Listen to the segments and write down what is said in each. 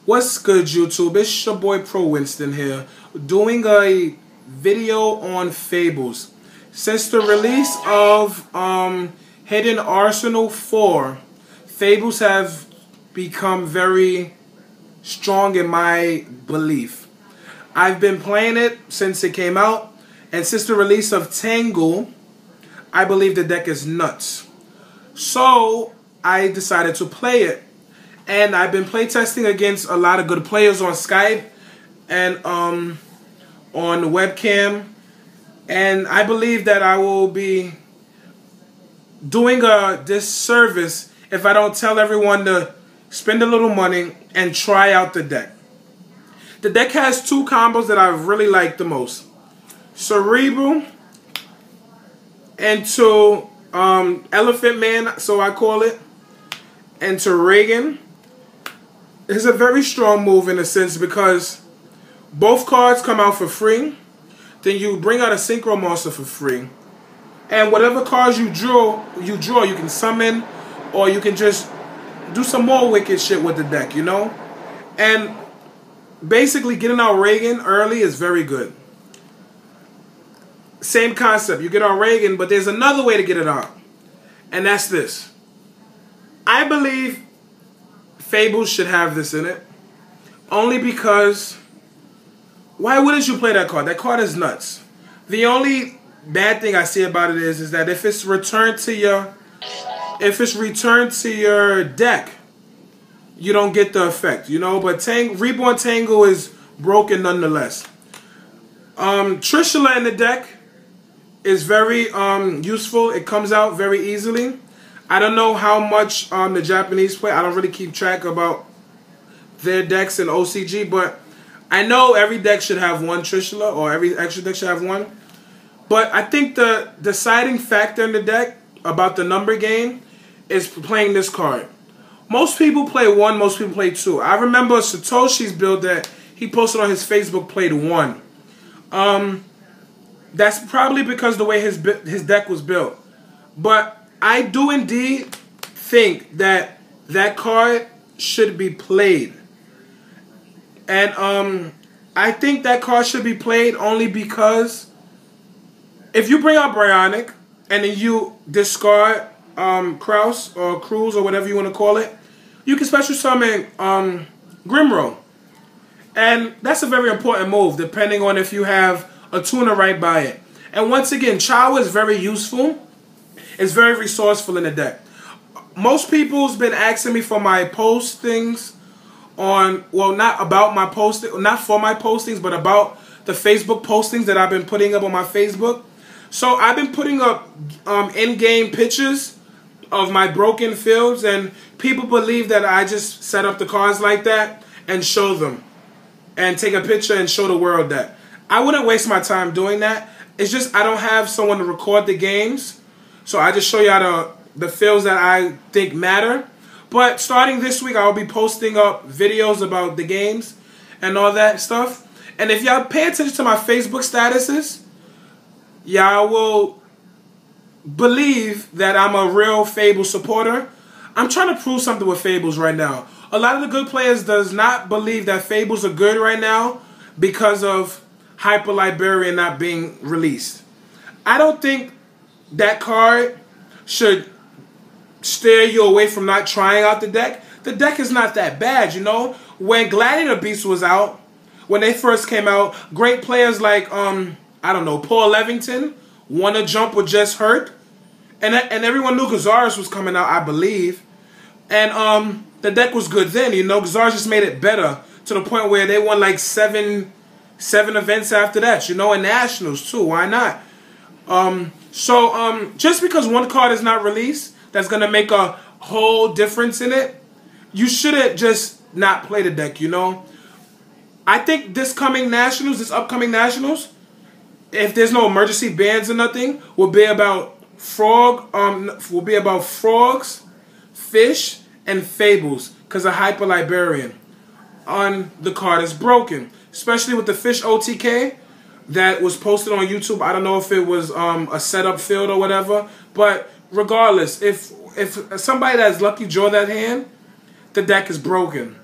What's good, YouTube? It's your boy Pro Winston here, doing a video on Fables. Since the release of Hidden Arsenal 4, Fables have become very strong in my belief. I've been playing it since it came out, and since the release of Tangle, I believe the deck is nuts. So I decided to play it. And I've been playtesting against a lot of good players on Skype and on webcam. And I believe that I will be doing a disservice if I don't tell everyone to spend a little money and try out the deck. The deck has two combos that I really like the most. Cerebral into Elephant Man, so I call it, into Reagan. It's a very strong move in a sense because both cards come out for free. Then you bring out a Synchro Monster for free. And whatever cards you draw, you can summon, or you can just do some more wicked shit with the deck, you know? And basically getting out Reagan early is very good. Same concept. You get out Reagan, but there's another way to get it out. And that's this. I believe Fables should have this in it. Only because, why wouldn't you play that card? That card is nuts. The only bad thing I see about it is that if it's returned to your deck, you don't get the effect, you know. But Reborn Tangle is broken nonetheless. Trishula in the deck is very useful. It comes out very easily. I don't know how much the Japanese play. I don't really keep track about their decks in OCG, but I know every deck should have one Trishula, or every extra deck should have one. But I think the deciding factor in the deck about the number game is playing this card. Most people play 1, most people play 2. I remember Satoshi's build that he posted on his Facebook played 1. That's probably because the way his deck was built. But I do indeed think that that card should be played. And I think that card should be played only because if you bring out Bryonic and then you discard Kraus or Cruz or whatever you want to call it, you can special summon Grimro. And that's a very important move depending on if you have a tuner right by it. And once again, Chow is very useful. It's very resourceful in the deck. Most people's been asking me for my postings on, well, not about my posting, not for my postings, but about the Facebook postings that I've been putting up on my Facebook. So I've been putting up in-game pictures of my broken fields, and people believe that I just set up the cards like that and show them and take a picture and show the world that. I wouldn't waste my time doing that. It's just I don't have someone to record the games. So I just show y'all the fields that I think matter. But starting this week, I'll be posting up videos about the games and all that stuff. And if y'all pay attention to my Facebook statuses, y'all will believe that I'm a real Fables supporter. I'm trying to prove something with Fables right now. A lot of the good players does not believe that Fables are good right now because of Hyper Librarian not being released. I don't think that card should steer you away from not trying out the deck. The deck is not that bad, you know. When Gladiator Beast was out, when they first came out, great players like, I don't know, Paul Levington, Wanna Jump with Just Hurt. And everyone knew Gazaris was coming out, I believe. And the deck was good then, you know. Gazaris just made it better to the point where they won like seven events after that, you know, and Nationals too. Why not? Just because one card is not released, that's going to make a whole difference in it, you shouldn't just not play the deck, you know? I think this upcoming Nationals, if there's no emergency bans or nothing, will be about frogs, fish, and fables, because of Hyper Librarian on the card is broken. Especially with the fish OTK that was posted on YouTube. I don't know if it was a setup field or whatever, but regardless, if somebody that's lucky draw that hand, the deck is broken.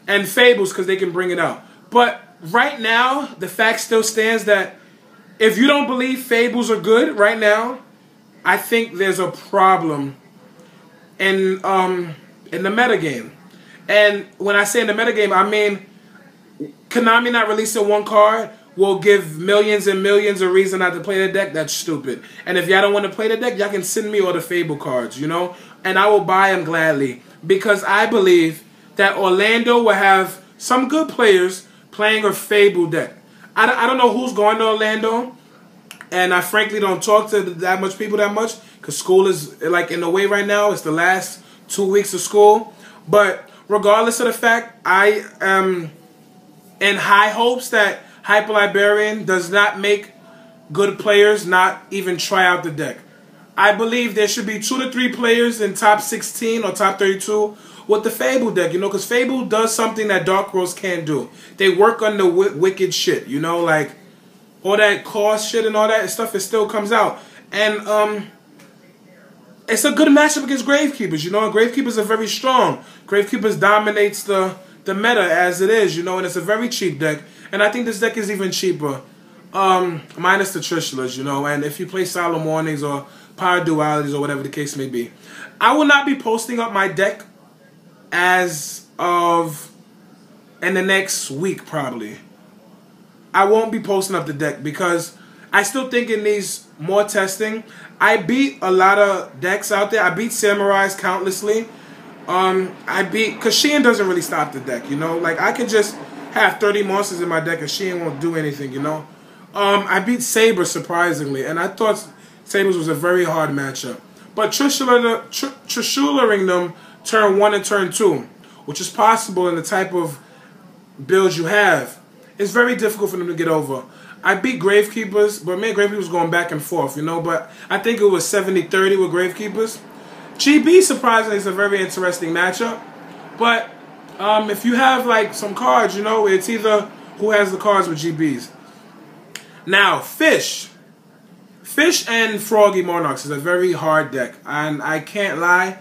and Fables because they can bring it out. But right now, the fact still stands that if you don't believe Fables are good right now, I think there's a problem in the metagame. And when I say in the metagame, I mean Konami not releasing one card will give millions and millions a reason not to play the deck. That's stupid. And if y'all don't want to play the deck, y'all can send me all the Fable cards, you know? And I will buy them gladly. Because I believe that Orlando will have some good players playing a Fable deck. I don't know who's going to Orlando. And I frankly don't talk to that much people that much. Because school is like in the way right now. It's the last 2 weeks of school. But regardless of the fact, I am in high hopes that Hyper Librarian does not make good players not even try out the deck. I believe there should be 2 to 3 players in top 16 or top 32 with the Fable deck, you know, because Fable does something that Dark Worlds can't do. They work on the wicked shit, you know, like all that cost shit and all that stuff, it still comes out. And it's a good matchup against Gravekeepers, you know, and Gravekeepers are very strong. Gravekeepers dominates the meta as it is, you know, and it's a very cheap deck. And I think this deck is even cheaper, minus the Trishulas, you know, and if you play Solemn Warnings or Power Dualities or whatever the case may be. I will not be posting up my deck as of in the next week, probably. I won't be posting up the deck because I still think it needs more testing. I beat a lot of decks out there. I beat Samurais countlessly. Because Shein doesn't really stop the deck, you know? Like, I can just have 30 monsters in my deck and Shein won't do anything, you know? I beat Saber, surprisingly, and I thought Sabers was a very hard matchup. But Trishularing them turn 1 and turn 2, which is possible in the type of builds you have. It's very difficult for them to get over. I beat Gravekeepers, but me and Gravekeepers going back and forth, you know? But I think it was 70-30 with Gravekeepers. GB, surprisingly, is a very interesting matchup. But if you have, like, some cards, you know, it's either who has the cards with GBs. Now, Fish and Froggy Monarchs is a very hard deck. And I can't lie,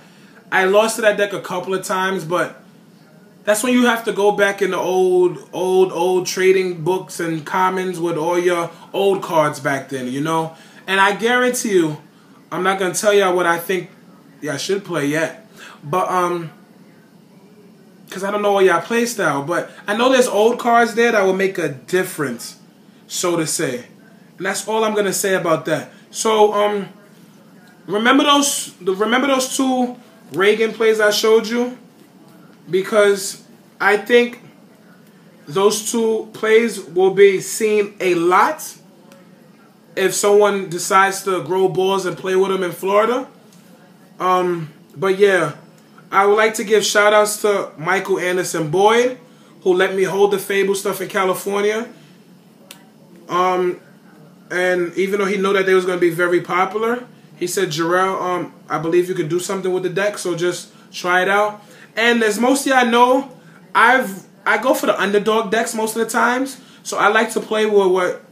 I lost to that deck a couple of times, but that's when you have to go back in the old trading books and commons with all your old cards back then, you know? And I guarantee you, I'm not going to tell y'all what I think y'all should play yet. But, because I don't know all y'all play style, but I know there's old cards there that will make a difference, so to say. And that's all I'm gonna say about that. So, remember those 2 Reagan plays I showed you? Because I think those 2 plays will be seen a lot if someone decides to grow balls and play with them in Florida. But yeah, I would like to give shout-outs to Michael Anderson Boyd, who let me hold the Fable stuff in California. And even though he knew that they was going to be very popular, he said, Jarrell, I believe you can do something with the deck, so just try it out. And as most of y'all know, I go for the underdog decks most of the times, so I like to play with what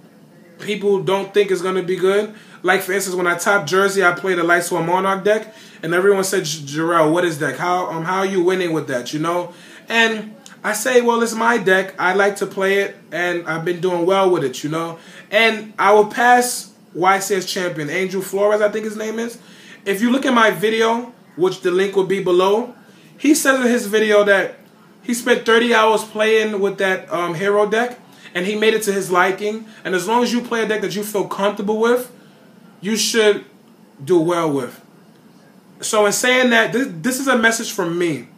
people don't think is going to be good. Like, for instance, when I topped Jersey, I played a Light Sworn Monarch deck, and everyone said, Jarrell, what is that? How are you winning with that, you know? And I say, well, it's my deck. I like to play it, and I've been doing well with it, you know? And I will pass YCS champion, Angel Flores, I think his name is. If you look at my video, which the link will be below, he says in his video that he spent 30 hours playing with that hero deck, and he made it to his liking. And as long as you play a deck that you feel comfortable with, you should do well with. So in saying that, this is a message from me.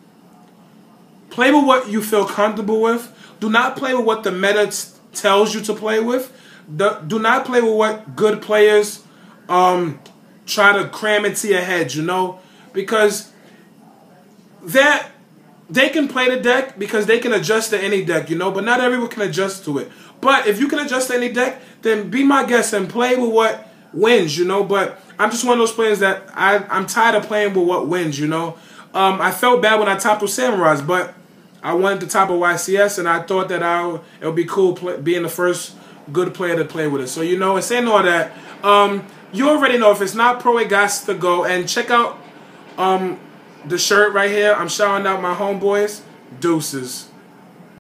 Play with what you feel comfortable with. Do not play with what the meta tells you to play with. Do not play with what good players try to cram into your head, you know? Because they can play the deck because they can adjust to any deck, you know? But not everyone can adjust to it. But if you can adjust to any deck, then be my guest and play with what wins, you know? But I'm just one of those players that I'm tired of playing with what wins, you know? I felt bad when I topped with Samurais, but I wanted to top of YCS, and I thought that it would be cool being the first good player to play with it. So, you know, and saying all that, you already know if it's not pro, it got to go. And check out the shirt right here. I'm shouting out my homeboys. Deuces.